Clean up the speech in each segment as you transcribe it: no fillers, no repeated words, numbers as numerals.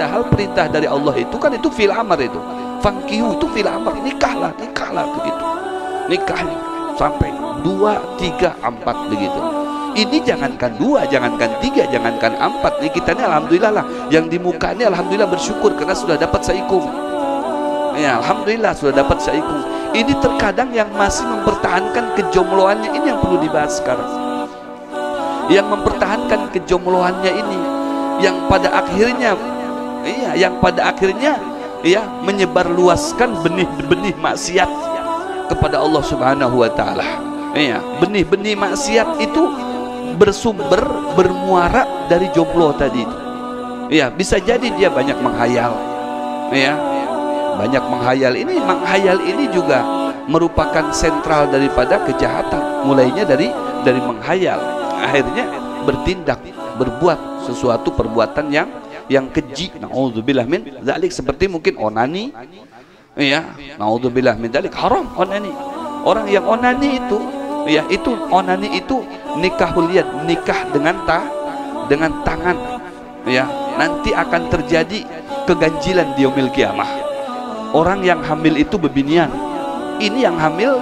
padahal perintah dari Allah itu kan itu fil amr, itu fankihu itu fil amr, nikahlah begitu, nikah sampai 2, 3, 4 begitu. Ini jangankan 2, jangankan 3, jangankan 4 nih, kita ini alhamdulillah lah yang di muka ini alhamdulillah bersyukur karena sudah dapat saikum ya, alhamdulillah sudah dapat saikum. Ini terkadang yang masih mempertahankan kejombloannya, ini yang perlu dibahas sekarang, yang mempertahankan kejombloannya ini, yang pada akhirnya ya menyebarluaskan benih-benih maksiat kepada Allah Subhanahu wa taala. Ya, benih-benih maksiat itu bermuara dari jomblo tadi itu. Ya, bisa jadi dia banyak menghayal. Ya, banyak menghayal. Menghayal ini juga merupakan sentral daripada kejahatan. Mulainya dari menghayal, akhirnya bertindak, berbuat sesuatu perbuatan yang keji. Nauzubillah min dzalik, seperti mungkin onani. Ya, naudzubillah min dzalik, haram onani. Orang yang onani itu, ya itu onani itu nikahul yad, nikah dengan tangan. Ya, nanti akan terjadi keganjilan di yaumil qiyamah. Orang yang hamil itu bebinian. Ini yang hamil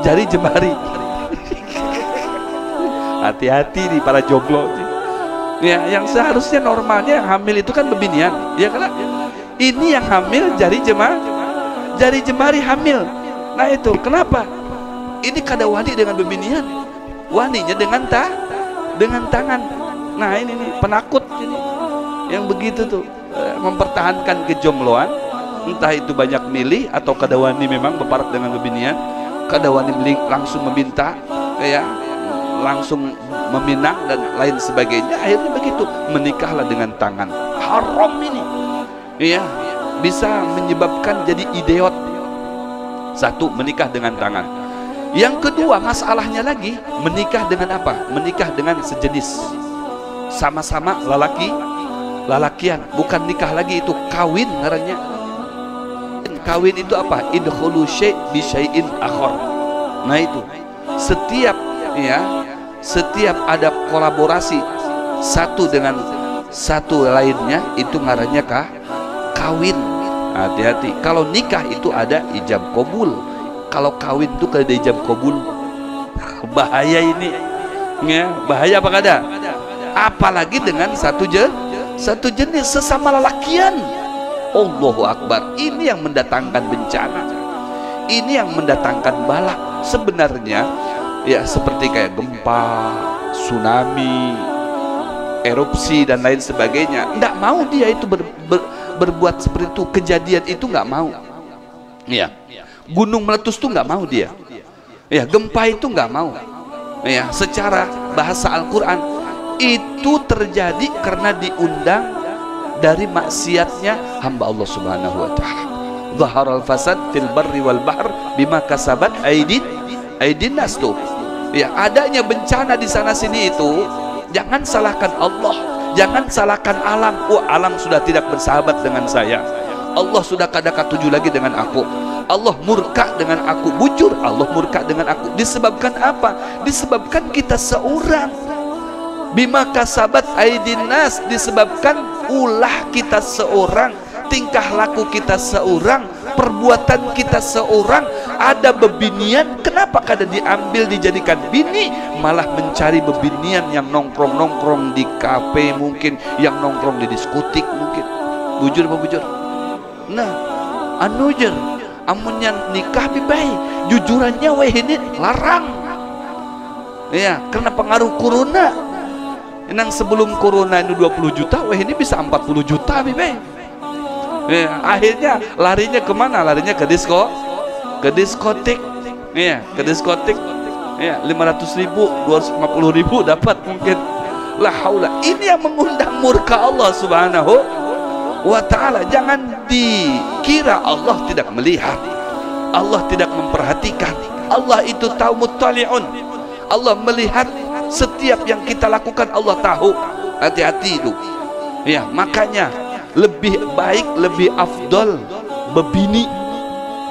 jari jemari. Hati-hati nih para jomblo. Ya, yang seharusnya normalnya yang hamil itu kan bebinian, ya kan? Ini yang hamil jari jemari hamil. Nah itu kenapa? Ini kada wani dengan bebinian, waninya dengan tangan. Nah ini nih penakut ini, yang begitu tuh mempertahankan kejombloan, entah itu banyak milih atau kada wani memang berparak dengan bebinian, kada wani langsung meminta, ya langsung meminang dan lain sebagainya. Akhirnya begitu, menikahlah dengan tangan. Haram ini, ya bisa menyebabkan jadi idiot. Satu, menikah dengan tangan. Yang kedua, masalahnya lagi, menikah dengan apa? Menikah dengan sejenis, sama-sama lalakian, bukan nikah lagi, itu kawin ngarannya. Kawin itu apa? Idkhulu syai' bi syai'in akhar. Nah itu setiap ada kolaborasi satu dengan satu lainnya, itu ngarannya kawin. Hati-hati, kalau nikah itu ada ijab kabul, kalau kawin itu kada ada ijab kabul. Bahaya ini ya, bahaya apa kada? Apalagi dengan satu jenis, sesama lelakian. Allahu Akbar, ini yang mendatangkan bencana, ini yang mendatangkan bala sebenarnya. Ya seperti kayak gempa, tsunami, erupsi dan lain sebagainya. Nggak mau dia itu berbuat seperti itu, kejadian itu nggak mau. Ya, gunung meletus tuh nggak mau dia. Ya, gempa itu nggak mau. Ya, secara bahasa Al-Quran itu terjadi karena diundang dari maksiatnya hamba Allah Subhanahu Wa Taala. Zaharal fasad fil barri wal bahr bima kasabat aidin nas tuh. Ya, adanya bencana di sana sini itu jangan salahkan Allah, jangan salahkan alam. Oh, alam sudah tidak bersahabat dengan saya, Allah sudah kada katuju lagi dengan aku, Allah murka dengan aku, bujur Allah murka dengan aku. Disebabkan apa? Disebabkan kita seorang. Bima kasabat aidin nas, disebabkan ulah kita seorang, tingkah laku kita seorang, perbuatan kita seorang. Ada bebinian, kenapa kada diambil dijadikan bini, malah mencari bebinian yang nongkrong-nongkrong di kafe, mungkin yang nongkrong di diskotik, mungkin. Bujur apa bujur? Nah, anujer amunnya nikah bibai, jujurannya weh ini larang. Ya, karena pengaruh corona. Nang sebelum corona ini 20 juta, weh ini bisa 40 juta bibai. Ya, akhirnya larinya kemana? Larinya ke diskotik, ya, ke diskotik, ya, 500.000, 250.000 dapat mungkin. La haula, ini yang mengundang murka Allah Subhanahu Wa Ta'ala. Jangan dikira Allah tidak melihat, Allah tidak memperhatikan. Allah itu tahu, muttali'un. Allah melihat setiap yang kita lakukan, Allah tahu. Hati-hati itu, ya, makanya lebih baik, lebih afdol bebini,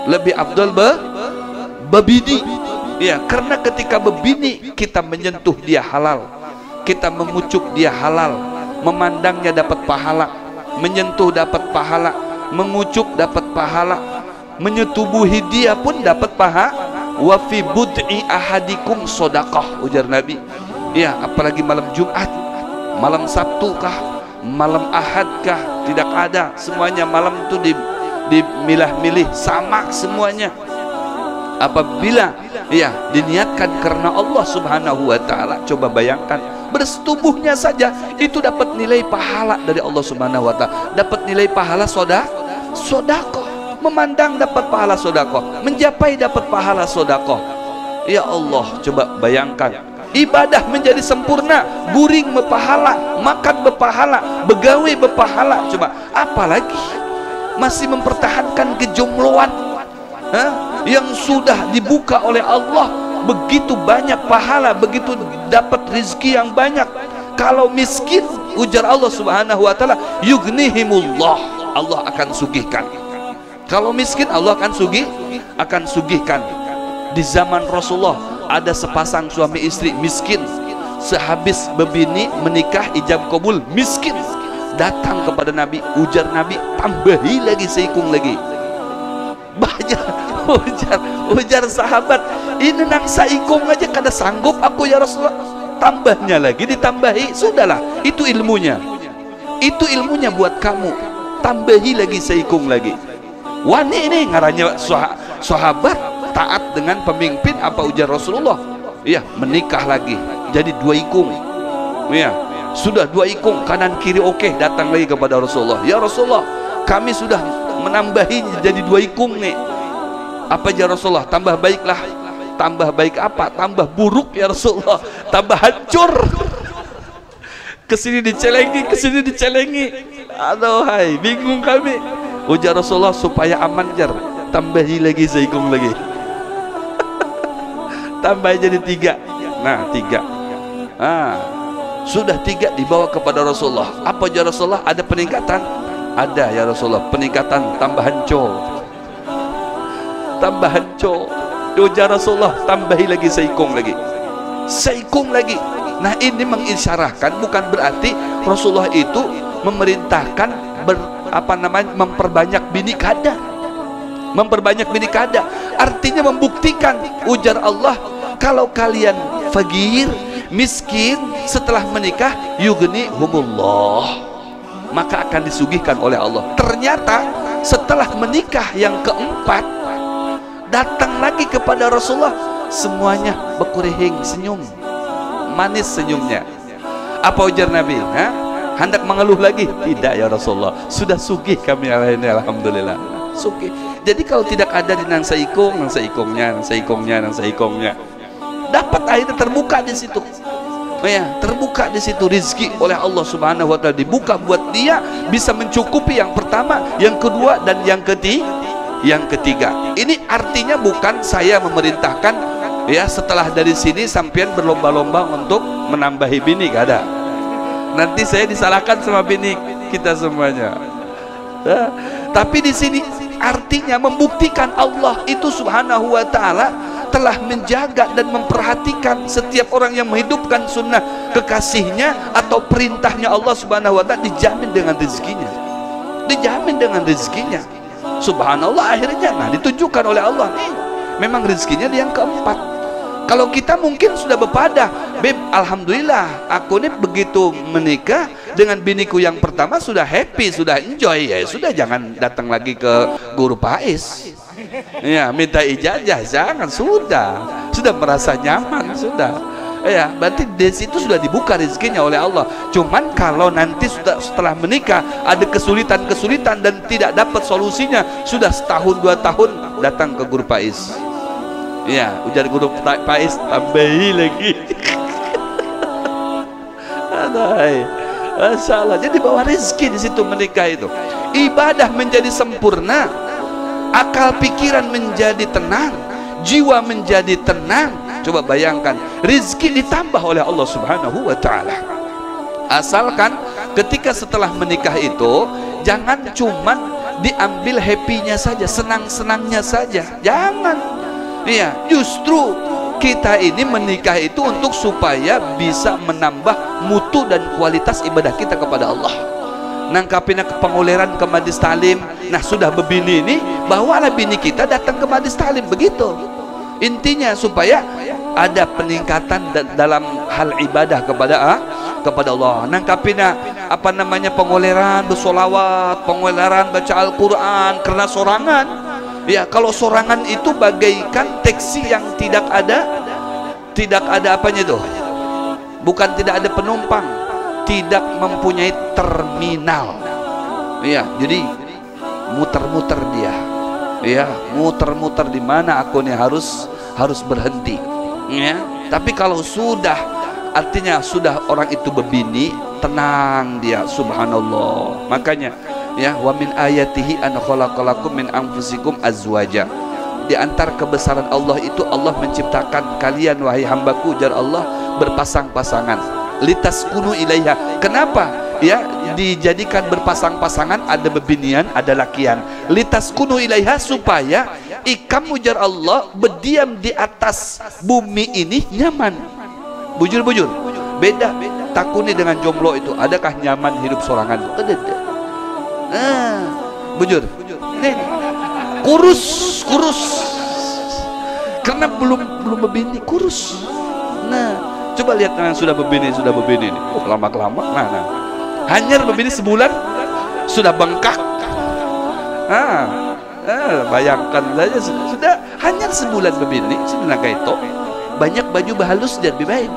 lebih afdol bebini. Ya, karena ketika bebini kita menyentuh dia halal, kita memucuk dia halal, memandangnya dapat pahala, menyentuh dapat pahala, mengucup dapat pahala, menyetubuhi dia pun dapat pahala. Wa fi bud'i ahadikum shadaqah, ujar Nabi. Ya, apalagi malam Jumat, malam Sabtu kah, malam Ahad kah, tidak ada, semuanya malam itu dimilah-milih sama semuanya. Apabila ya diniatkan karena Allah Subhanahu wa taala, coba bayangkan bersetubuhnya saja itu dapat nilai pahala dari Allah Subhanahu wa taala, dapat nilai pahala sedekah. Memandang dapat pahala sedekah, menjapai dapat pahala sedekah. Ya Allah, coba bayangkan, ibadah menjadi sempurna, guring berpahala, makan berpahala, begawe berpahala. Coba apalagi masih mempertahankan kejombloan, yang sudah dibuka oleh Allah begitu banyak pahala, begitu dapat rezeki yang banyak. Kalau miskin, ujar Allah Subhanahu wa taala, yughnihimullah, Allah akan sugihkan. Kalau miskin, Allah akan sugihkan. Di zaman Rasulullah ada sepasang suami istri miskin, sehabis bebini menikah ijab kabul, miskin, datang kepada Nabi, ujar Nabi, tambahi lagi seikung lagi. Banyak ujar sahabat, ini nang saikung aja kada sanggup aku ya Rasulullah, tambahnya lagi ditambahi. Sudahlah, itu ilmunya buat kamu, tambahi lagi seikung lagi. Wani ini ngarannya sahabat taat dengan pemimpin. Apa ujar Rasulullah? Ya, menikah lagi jadi 2 ikung. Ya, sudah 2 ikung kanan kiri, oke, datang lagi kepada Rasulullah. Ya Rasulullah, kami sudah menambahi jadi 2 ikung nih. Apa ya Rasulullah? Tambah baiklah. Tambah baik apa? Tambah buruk ya Rasulullah, tambah hancur. Kesini dicelengi. Aduh, hai, bingung kami. Ujar Rasulullah, supaya aman jar, tambahi lagi seikung lagi. Tambah jadi 3. Nah, 3. Sudah 3 dibawa kepada Rasulullah. Apa ya Rasulullah? Ada peningkatan? Ada ya Rasulullah, peningkatan, tambahan co. Ujar Rasulullah, tambahi lagi seikung lagi. Nah, ini mengisyarahkan, bukan berarti Rasulullah itu memerintahkan memperbanyak bini kada. Artinya membuktikan, ujar Allah, kalau kalian fakir, miskin, setelah menikah yughnihumullah, maka akan disugihkan oleh Allah. Ternyata setelah menikah yang keempat, datang lagi kepada Rasulullah, semuanya bekurihing, senyum manis senyumnya. Apa ujar Nabi? Hendak mengeluh lagi? Tidak ya Rasulullah, sudah sugih kami ini, alhamdulillah, sugih. Jadi kalau tidak ada di nang seikungnya, dapat akhirnya terbuka di situ. Ya, terbuka di situ rizki oleh Allah Subhanahu wa taala, dibuka buat dia, bisa mencukupi yang pertama, yang kedua, dan yang ketiga. Ini artinya bukan saya memerintahkan ya setelah dari sini sampean berlomba-lomba untuk menambahi bini, gak ada. Nanti saya disalahkan sama bini kita semuanya. Tapi di sini artinya membuktikan Allah itu Subhanahu wa taala telah menjaga dan memperhatikan setiap orang yang menghidupkan sunnah kekasihnya atau perintahnya Allah Subhanahu wa taala, dijamin dengan rezekinya. Subhanallah, akhirnya ditunjukkan oleh Allah nih, memang rezekinya yang keempat. Kalau kita mungkin sudah berpada, beb, alhamdulillah, aku nih begitu menikah dengan biniku yang pertama sudah happy, sudah enjoy, ya sudah, jangan datang lagi ke guru Pais, ya minta ijazah, jangan, sudah merasa nyaman, sudah, ya berarti di situ sudah dibuka rezekinya oleh Allah. Cuman kalau nanti setelah menikah ada kesulitan dan tidak dapat solusinya, sudah 1-2 tahun datang ke guru Pais. Ya, ujar guru Pais, tambahi lagi. Adai, Masya Allah. Jadi bawa rezeki di situ menikah itu. Ibadah menjadi sempurna, akal pikiran menjadi tenang, jiwa menjadi tenang. Coba bayangkan, rezeki ditambah oleh Allah Subhanahu wa taala. Asalkan ketika setelah menikah itu jangan cuman diambil happy-nya saja, senang-senangnya saja. Jangan. Iya, justru kita ini menikah itu untuk supaya bisa menambah mutu dan kualitas ibadah kita kepada Allah. nangkapin ke penguliran ke majlis talim. Nah sudah bebini ini, bawalah bini kita datang ke majlis talim, begitu intinya, supaya ada peningkatan dalam hal ibadah kepada Allah. Nangkapina apa namanya penguliran bersolawat, penguliran baca Al-Quran karena sorangan. Ya kalau sorangan itu bagaikan taksi yang tidak ada apanya tuh, bukan tidak ada penumpang, tidak mempunyai terminal. Ya jadi muter-muter dia, ya muter-muter di mana aku nih harus berhenti. Ya tapi kalau sudah, artinya sudah orang itu berbini, tenang dia, subhanallah. Makanya ya, wa min ayatihi an khalaqalakum min anfusikum azwaja. Di antara kebesaran Allah itu Allah menciptakan kalian wahai hambaku, jar Allah, berpasang-pasangan. Litaskunu ilaiha. Kenapa? Ya dijadikan berpasang-pasangan, ada bebinian, ada lakian. Litaskunu ilaiha, supaya ikamu jar Allah berdiam di atas bumi ini nyaman. Bujur-bujur. Beda takuni dengan jomblo itu. Adakah nyaman hidup sorangan? Tidak. Bujur. Nih, kurus karena belum berbini, kurus. Nah coba lihat yang sudah berbini nih, lama-lama nah hanyar berbini sebulan sudah bengkak. Bayangkan saja, sudah hanyar sebulan berbini sudah kayak itu, banyak baju bahalus dan lebih baik.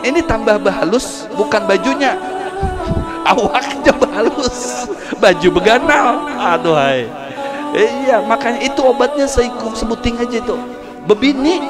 Ini tambah bahalus, bukan bajunya, awaknya bahalus, baju beganal. Aduh hai. Iya makanya itu obatnya saya sebuting aja itu. Bebini